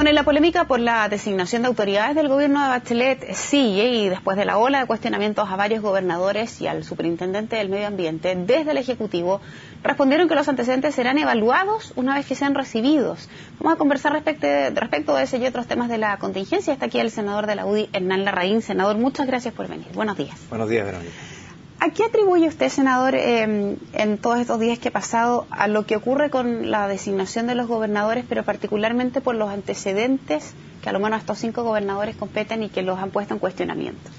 Bueno, y la polémica por la designación de autoridades del gobierno de Bachelet sigue, y después de la ola de cuestionamientos a varios gobernadores y al superintendente del medio ambiente, desde el Ejecutivo respondieron que los antecedentes serán evaluados una vez que sean recibidos. Vamos a conversar respecto de ese y otros temas de la contingencia. Está aquí el senador de la UDI, Hernán Larraín. Senador, muchas gracias por venir. Buenos días. Buenos días, Verónica. ¿A qué atribuye usted, senador, en todos estos días que ha pasado a lo que ocurre con la designación de los gobernadores, pero particularmente por los antecedentes que a lo menos estos 5 gobernadores competen y que los han puesto en cuestionamiento?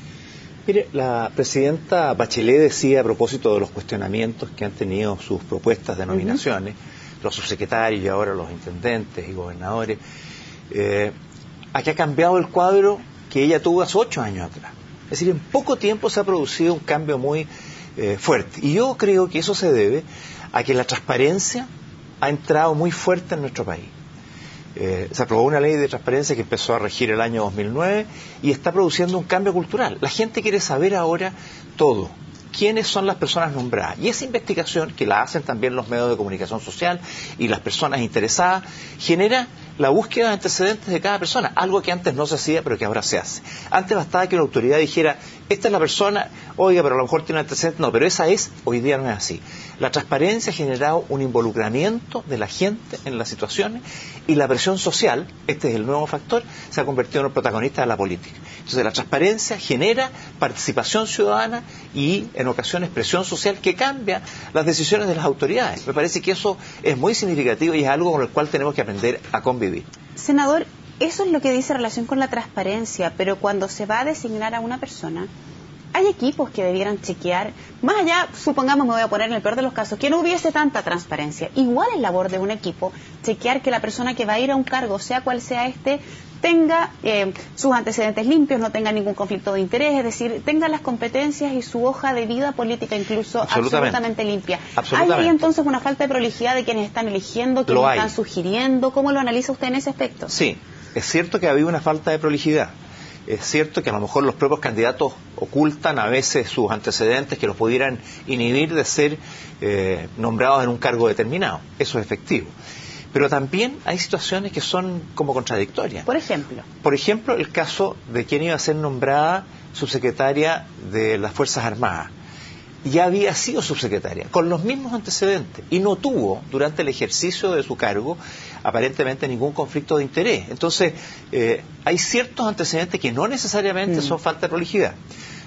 Mire, la presidenta Bachelet decía a propósito de los cuestionamientos que han tenido sus propuestas de nominaciones, los subsecretarios y ahora los intendentes y gobernadores, a que ha cambiado el cuadro que ella tuvo hace 8 años atrás. Es decir, en poco tiempo se ha producido un cambio muy fuerte. Y yo creo que eso se debe a que la transparencia ha entrado muy fuerte en nuestro país. Se aprobó una ley de transparencia que empezó a regir el año 2009 y está produciendo un cambio cultural. La gente quiere saber ahora todo. ¿Quiénes son las personas nombradas? Y esa investigación, que la hacen también los medios de comunicación social y las personas interesadas, genera la búsqueda de antecedentes de cada persona, algo que antes no se hacía, pero que ahora se hace. Antes bastaba que una autoridad dijera, esta es la persona, oiga, pero a lo mejor tiene antecedentes. No, pero esa es, hoy día no es así. La transparencia ha generado un involucramiento de la gente en las situaciones y la presión social, este es el nuevo factor, se ha convertido en el protagonista de la política. Entonces la transparencia genera participación ciudadana y en ocasiones presión social que cambia las decisiones de las autoridades. Me parece que eso es muy significativo y es algo con el cual tenemos que aprender a convivir. Senador, eso es lo que dice en relación con la transparencia, pero cuando se va a designar a una persona, hay equipos que debieran chequear, más allá, supongamos, me voy a poner en el peor de los casos, que no hubiese tanta transparencia. Igual es labor de un equipo chequear que la persona que va a ir a un cargo, sea cual sea este, tenga sus antecedentes limpios, no tenga ningún conflicto de interés, es decir, tenga las competencias y su hoja de vida política incluso absolutamente limpia. ¿Hay ahí entonces una falta de prolijidad de quienes están eligiendo, quienes están sugiriendo? ¿Cómo lo analiza usted en ese aspecto? Sí, es cierto que ha habido una falta de prolijidad. Es cierto que a lo mejor los propios candidatos ocultan a veces sus antecedentes que los pudieran inhibir de ser nombrados en un cargo determinado. Eso es efectivo. Pero también hay situaciones que son como contradictorias. Por ejemplo. Por ejemplo, el caso de quien iba a ser nombrada subsecretaria de las Fuerzas Armadas. Ya había sido subsecretaria, con los mismos antecedentes, y no tuvo, durante el ejercicio de su cargo, aparentemente ningún conflicto de interés. Entonces, hay ciertos antecedentes que no necesariamente son falta de prolijidad.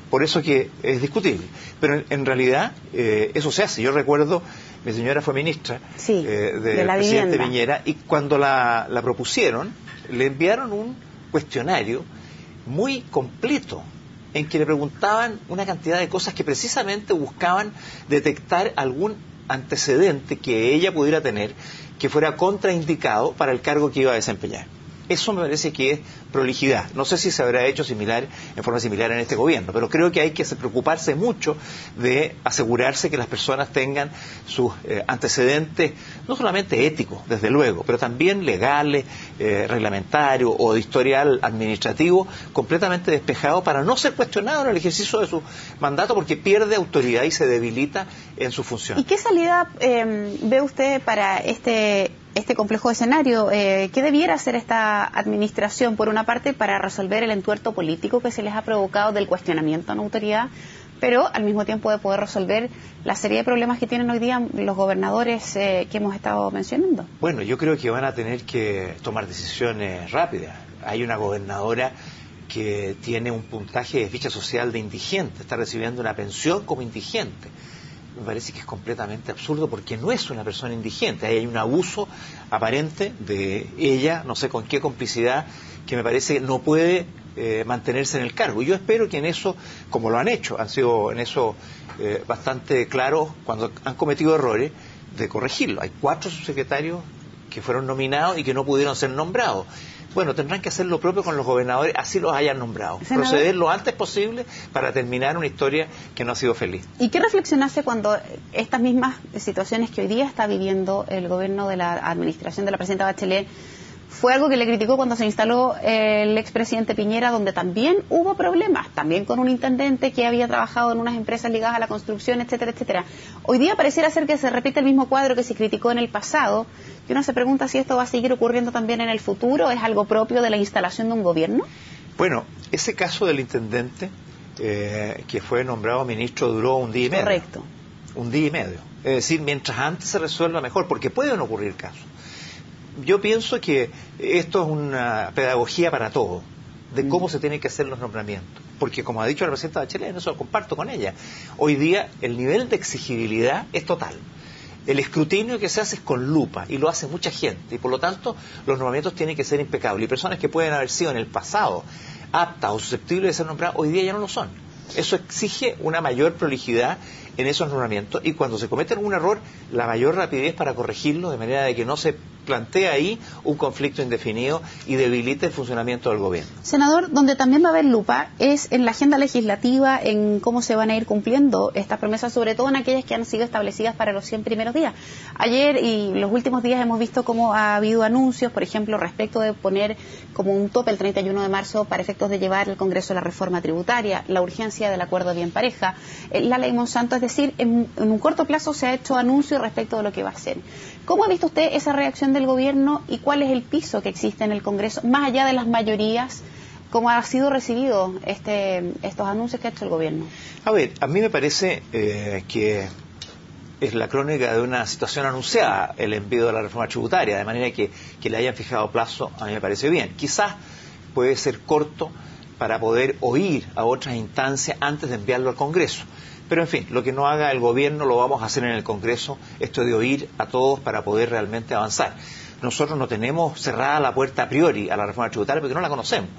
Por eso que es discutible. Pero en realidad, eso se hace. Yo recuerdo, mi señora fue ministra del presidente Piñera, y cuando la propusieron, le enviaron un cuestionario muy completo, en que le preguntaban una cantidad de cosas que precisamente buscaban detectar algún antecedente que ella pudiera tener que fuera contraindicado para el cargo que iba a desempeñar. Eso me parece que es prolijidad. No sé si se habrá hecho en forma similar en este gobierno, pero creo que hay que preocuparse mucho de asegurarse que las personas tengan sus antecedentes, no solamente éticos, desde luego, pero también legales, reglamentarios o de historial administrativo, completamente despejado para no ser cuestionado en el ejercicio de su mandato, porque pierde autoridad y se debilita en su función. ¿Y qué salida ve usted para este complejo escenario? ¿Qué debiera hacer esta administración, por una parte, para resolver el entuerto político que se les ha provocado del cuestionamiento a una autoridad, pero al mismo tiempo de poder resolver la serie de problemas que tienen hoy día los gobernadores que hemos estado mencionando? Bueno, yo creo que van a tener que tomar decisiones rápidas. Hay una gobernadora que tiene un puntaje de ficha social de indigente, está recibiendo una pensión como indigente. Me parece que es completamente absurdo porque no es una persona indigente. Hay un abuso aparente de ella, no sé con qué complicidad, que me parece que no puede mantenerse en el cargo. Y yo espero que en eso, como lo han hecho, han sido en eso bastante claros cuando han cometido errores, de corregirlo. Hay 4 subsecretarios que fueron nominados y que no pudieron ser nombrados. Bueno, tendrán que hacer lo propio con los gobernadores, así los hayan nombrado. ¿Senador? Proceder lo antes posible para terminar una historia que no ha sido feliz. ¿Y qué reflexionaste cuando estas mismas situaciones que hoy día está viviendo el gobierno de la administración de la presidenta Bachelet fue algo que le criticó cuando se instaló el expresidente Piñera, donde también hubo problemas, también con un intendente que había trabajado en unas empresas ligadas a la construcción, etcétera, etcétera. Hoy día pareciera ser que se repite el mismo cuadro que se criticó en el pasado, y uno se pregunta si esto va a seguir ocurriendo también en el futuro. ¿Es algo propio de la instalación de un gobierno? Bueno, ese caso del intendente que fue nombrado ministro duró un día y medio. Correcto. Un día y medio. Es decir, mientras antes se resuelva mejor, porque pueden ocurrir casos. Yo pienso que esto es una pedagogía para todo, de cómo se tienen que hacer los nombramientos. Porque, como ha dicho la presidenta Bachelet, eso lo comparto con ella, hoy día el nivel de exigibilidad es total. El escrutinio que se hace es con lupa, y lo hace mucha gente, y por lo tanto los nombramientos tienen que ser impecables. Y personas que pueden haber sido en el pasado aptas o susceptibles de ser nombradas, hoy día ya no lo son. Eso exige una mayor prolijidad en esos nombramientos, y cuando se cometen un error, la mayor rapidez para corregirlo, de manera de que no se plantee ahí un conflicto indefinido y debilite el funcionamiento del gobierno. Senador, donde también va a haber lupa es en la agenda legislativa, en cómo se van a ir cumpliendo estas promesas, sobre todo en aquellas que han sido establecidas para los 100 primeros días. Ayer y los últimos días hemos visto cómo ha habido anuncios, por ejemplo, respecto de poner como un tope el 31 de marzo para efectos de llevar al Congreso la reforma tributaria, la urgencia del acuerdo bien pareja, la ley Monsanto, es decir, en un corto plazo se ha hecho anuncio respecto de lo que va a hacer. ¿Cómo ha visto usted esa reacción del gobierno y cuál es el piso que existe en el Congreso, más allá de las mayorías? ¿Cómo ha sido recibido estos anuncios que ha hecho el gobierno? A ver, a mí me parece que es la crónica de una situación anunciada, el envío de la reforma tributaria, de manera que le hayan fijado plazo, a mí me parece bien. Quizás puede ser corto para poder oír a otras instancias antes de enviarlo al Congreso. Pero, en fin, lo que no haga el gobierno lo vamos a hacer en el Congreso, esto de oír a todos para poder realmente avanzar. Nosotros no tenemos cerrada la puerta a priori a la reforma tributaria porque no la conocemos.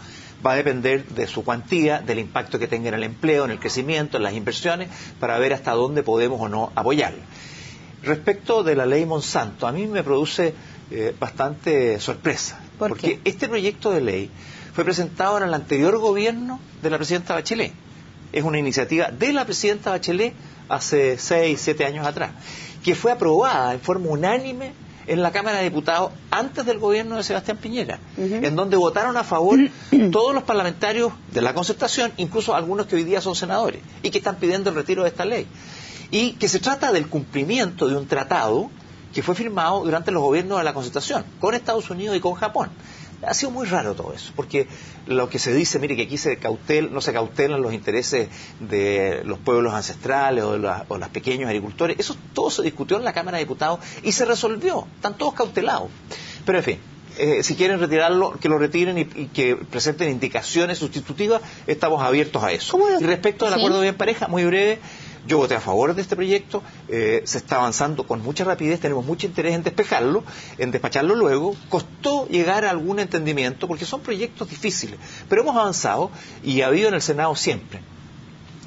Va a depender de su cuantía, del impacto que tenga en el empleo, en el crecimiento, en las inversiones, para ver hasta dónde podemos o no apoyarla. Respecto de la ley Monsanto, a mí me produce bastante sorpresa. Porque este proyecto de ley fue presentado en el anterior gobierno de la presidenta Bachelet. Es una iniciativa de la presidenta Bachelet hace 6, 7 años atrás, que fue aprobada en forma unánime en la Cámara de Diputados antes del gobierno de Sebastián Piñera, en donde votaron a favor todos los parlamentarios de la Concertación, incluso algunos que hoy día son senadores, y que están pidiendo el retiro de esta ley. Y que se trata del cumplimiento de un tratado que fue firmado durante los gobiernos de la Concertación, con Estados Unidos y con Japón. Ha sido muy raro todo eso, porque lo que se dice, mire, que aquí no se cautelan los intereses de los pueblos ancestrales o los pequeños agricultores, eso todo se discutió en la Cámara de Diputados y se resolvió, están todos cautelados. Pero en fin, si quieren retirarlo, que lo retiren y que presenten indicaciones sustitutivas, estamos abiertos a eso. Y respecto del acuerdo de bien pareja, muy breve, yo voté a favor de este proyecto, se está avanzando con mucha rapidez, tenemos mucho interés en despejarlo, en despacharlo luego. Costó llegar a algún entendimiento porque son proyectos difíciles, pero hemos avanzado y ha habido en el Senado siempre,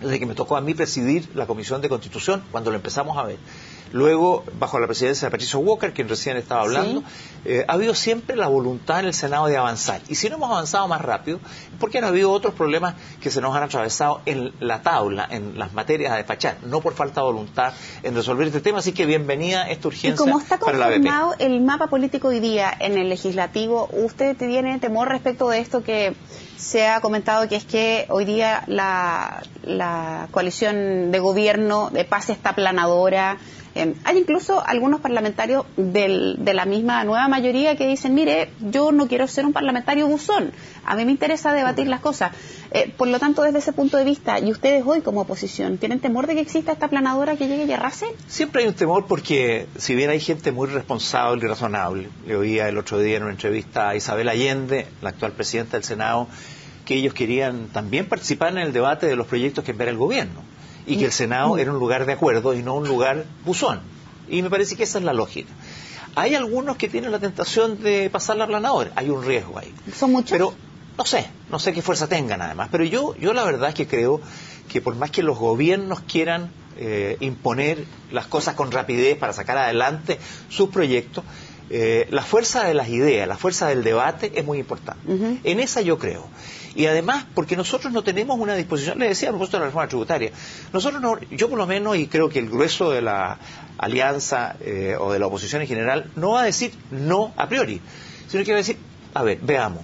desde que me tocó a mí presidir la Comisión de Constitución, cuando lo empezamos a ver. Luego, bajo la presidencia de Patricio Walker, quien recién estaba hablando, ha habido siempre la voluntad en el Senado de avanzar. Y si no hemos avanzado más rápido, es porque han habido otros problemas que se nos han atravesado en la tabla, en las materias a despachar, no por falta de voluntad en resolver este tema. Así que bienvenida esta urgencia para la ABP. ¿Y cómo está conformado el mapa político hoy día en el legislativo? ¿Usted tiene temor respecto de esto que se ha comentado, que es que hoy día la coalición de gobierno de paz está aplanadora? Hay incluso algunos parlamentarios de la misma nueva mayoría que dicen, mire, yo no quiero ser un parlamentario buzón, a mí me interesa debatir las cosas. Por lo tanto, desde ese punto de vista, y ustedes hoy como oposición, ¿tienen temor de que exista esta aplanadora que llegue y arrase? Siempre hay un temor porque, si bien hay gente muy responsable y razonable, le oía el otro día en una entrevista a Isabel Allende, la actual presidenta del Senado, que ellos querían también participar en el debate de los proyectos que enviara el gobierno, y que el Senado era un lugar de acuerdo y no un lugar buzón. Y me parece que esa es la lógica. Hay algunos que tienen la tentación de pasar la aplanadora, hay un riesgo ahí. ¿Son muchos? Pero no sé qué fuerza tengan además, pero yo la verdad es que creo que por más que los gobiernos quieran imponer las cosas con rapidez para sacar adelante sus proyectos, la fuerza de las ideas, la fuerza del debate es muy importante. En esa yo creo. Y además, porque nosotros no tenemos una disposición, le decía a propósito de la reforma tributaria, nosotros no, yo por lo menos, y creo que el grueso de la alianza o de la oposición en general, no va a decir no a priori, sino que va a decir, a ver, veamos.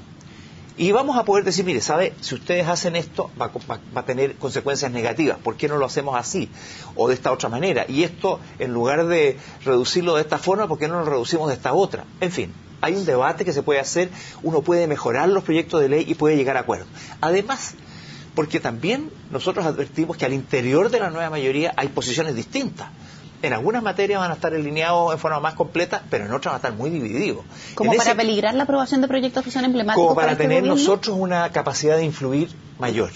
Y vamos a poder decir, mire, ¿sabe? Si ustedes hacen esto, va a tener consecuencias negativas. ¿Por qué no lo hacemos así? O de esta otra manera. Y esto, en lugar de reducirlo de esta forma, ¿por qué no lo reducimos de esta otra? En fin, hay un debate que se puede hacer, uno puede mejorar los proyectos de ley y puede llegar a acuerdos. Además, porque también nosotros advertimos que al interior de la nueva mayoría hay posiciones distintas. En algunas materias van a estar alineados en forma más completa, pero en otras van a estar muy divididos. ¿Como para peligrar la aprobación de proyectos que son emblemáticos? Como para tener gobierno? Nosotros una capacidad de influir mayor,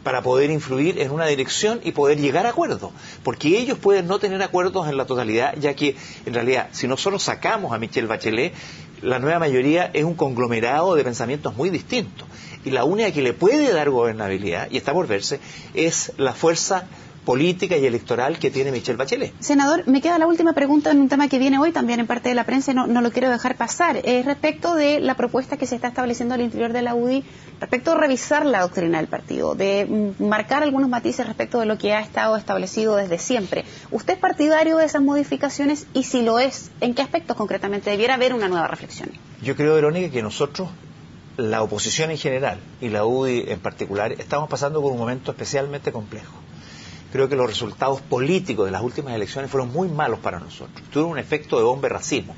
para poder influir en una dirección y poder llegar a acuerdos. Porque ellos pueden no tener acuerdos en la totalidad, ya que en realidad, si nosotros sacamos a Michelle Bachelet, la nueva mayoría es un conglomerado de pensamientos muy distintos. Y la única que le puede dar gobernabilidad, y está por verse, es la fuerza política y electoral que tiene Michelle Bachelet. Senador, me queda la última pregunta en un tema que viene hoy también en parte de la prensa, no lo quiero dejar pasar. Respecto de la propuesta que se está estableciendo al interior de la UDI, respecto de revisar la doctrina del partido, de marcar algunos matices respecto de lo que ha estado establecido desde siempre. ¿Usted es partidario de esas modificaciones? Y si lo es, ¿en qué aspectos concretamente debiera haber una nueva reflexión? Yo creo, Verónica, que nosotros, la oposición en general y la UDI en particular, estamos pasando por un momento especialmente complejo. Creo que los resultados políticos de las últimas elecciones fueron muy malos para nosotros. Tuvieron un efecto de bomba y racimo.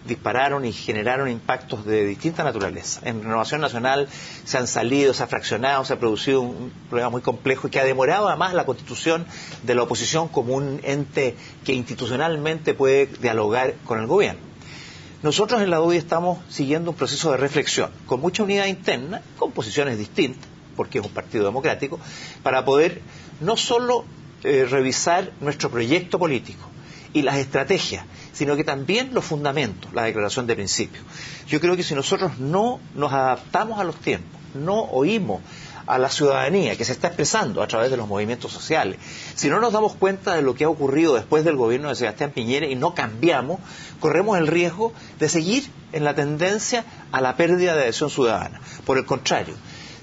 Dispararon y generaron impactos de distinta naturaleza. En Renovación Nacional se han salido, se ha fraccionado, se ha producido un problema muy complejo y que ha demorado además la constitución de la oposición como un ente que institucionalmente puede dialogar con el gobierno. Nosotros en la UDI estamos siguiendo un proceso de reflexión, con mucha unidad interna, con posiciones distintas, porque es un partido democrático, para poder no solo revisar nuestro proyecto político y las estrategias, sino que también los fundamentos, la declaración de principios. Yo creo que si nosotros no nos adaptamos a los tiempos, no oímos a la ciudadanía que se está expresando a través de los movimientos sociales, si no nos damos cuenta de lo que ha ocurrido después del gobierno de Sebastián Piñera y no cambiamos, corremos el riesgo de seguir en la tendencia a la pérdida de adhesión ciudadana. Por el contrario,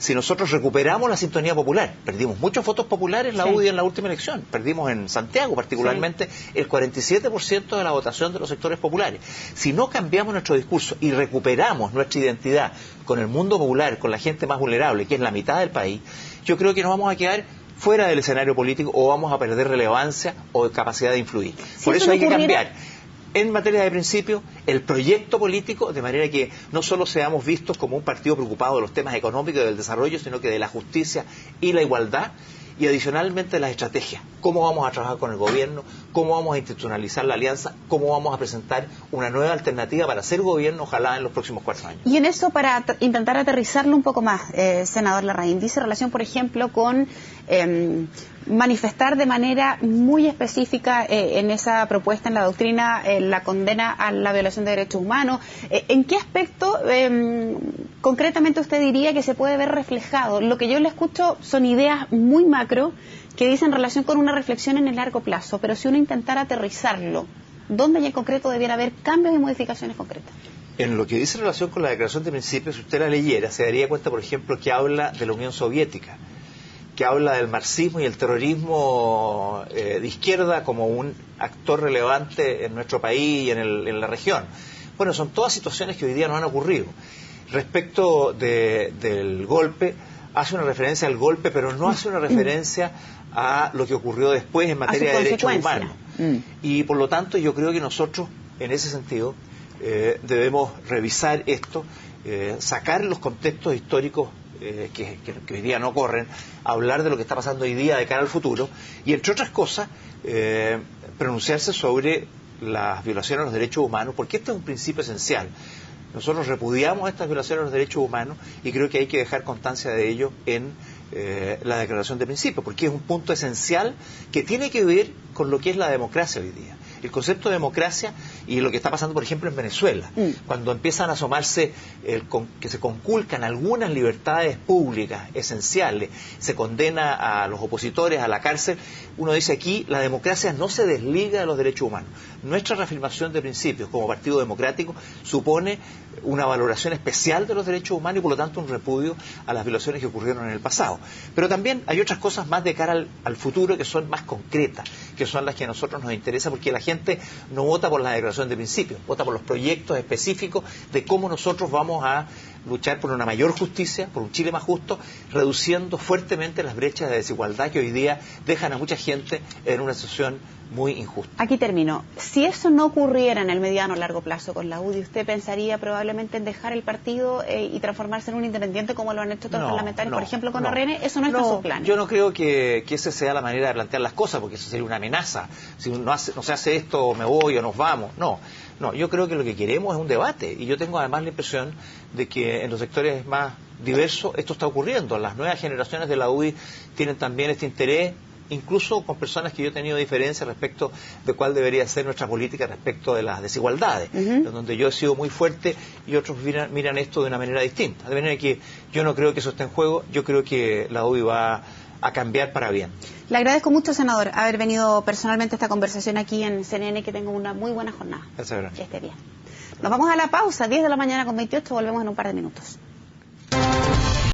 si nosotros recuperamos la sintonía popular, perdimos muchos votos populares la UDI en la última elección, perdimos en Santiago particularmente el 47% de la votación de los sectores populares. Si no cambiamos nuestro discurso y recuperamos nuestra identidad con el mundo popular, con la gente más vulnerable, que es la mitad del país, yo creo que nos vamos a quedar fuera del escenario político o vamos a perder relevancia o capacidad de influir. Por eso hay que cambiar en materia de principio el proyecto político, de manera que no solo seamos vistos como un partido preocupado de los temas económicos y del desarrollo, sino que de la justicia y la igualdad, y adicionalmente las estrategias. Cómo vamos a trabajar con el gobierno, cómo vamos a institucionalizar la alianza, cómo vamos a presentar una nueva alternativa para ser gobierno, ojalá en los próximos 4 años. Y en eso, para intentar aterrizarlo un poco más, senador Larraín, dice relación, por ejemplo, con manifestar de manera muy específica en esa propuesta, en la doctrina, la condena a la violación de derechos humanos. ¿En qué aspecto concretamente usted diría que se puede ver reflejado? Lo que yo le escucho son ideas muy macro que dicen relación con una reflexión en el largo plazo, pero si uno intentara aterrizarlo, ¿dónde en concreto debiera haber cambios y modificaciones concretas? En lo que dice en relación con la declaración de principios, si usted la leyera, se daría cuenta, por ejemplo, que habla de la Unión Soviética, que habla del marxismo y el terrorismo de izquierda como un actor relevante en nuestro país y en la región. Bueno, son todas situaciones que hoy día no han ocurrido. Respecto del golpe, hace una referencia al golpe, pero no hace una referencia a lo que ocurrió después en materia de derechos humanos. Y por lo tanto yo creo que nosotros, en ese sentido, debemos revisar esto, sacar los contextos históricos que hoy día no corren, hablar de lo que está pasando hoy día de cara al futuro y, entre otras cosas, pronunciarse sobre las violaciones a los derechos humanos, porque este es un principio esencial. Nosotros repudiamos estas violaciones a los derechos humanos y creo que hay que dejar constancia de ello en la declaración de principios, porque es un punto esencial que tiene que ver con lo que es la democracia hoy día. El concepto de democracia y lo que está pasando, por ejemplo, en Venezuela, cuando empiezan a asomarse que se conculcan algunas libertades públicas esenciales, se condena a los opositores a la cárcel, uno dice aquí, la democracia no se desliga de los derechos humanos. Nuestra reafirmación de principios como partido democrático supone una valoración especial de los derechos humanos y por lo tanto un repudio a las violaciones que ocurrieron en el pasado. Pero también hay otras cosas más de cara al futuro que son más concretas, que son las que a nosotros nos interesa, porque la gente no vota por la declaración de principios, vota por los proyectos específicos de cómo nosotros vamos a luchar por una mayor justicia, por un Chile más justo, reduciendo fuertemente las brechas de desigualdad que hoy día dejan a mucha gente en una situación muy injusta. Aquí termino. Si eso no ocurriera en el mediano o largo plazo con la UDI, ¿usted pensaría probablemente en dejar el partido y transformarse en un independiente como lo han hecho otros parlamentarios, por ejemplo, con RN? ¿Eso no está en sus planes? Yo no creo que esa sea la manera de plantear las cosas, porque eso sería una amenaza. Si no se hace esto, me voy o nos vamos. No, yo creo que lo que queremos es un debate, y yo tengo además la impresión de que en los sectores más diversos esto está ocurriendo. Las nuevas generaciones de la UDI tienen también este interés, incluso con personas que yo he tenido diferencias respecto de cuál debería ser nuestra política respecto de las desigualdades, donde yo he sido muy fuerte y otros miran esto de una manera distinta. De manera que yo no creo que eso esté en juego, yo creo que la UDI va a cambiar para bien. Le agradezco mucho, senador, haber venido personalmente a esta conversación aquí en CNN, que tenga una muy buena jornada. Gracias. Que esté bien. Nos vamos a la pausa, 10 de la mañana con 28, volvemos en un par de minutos.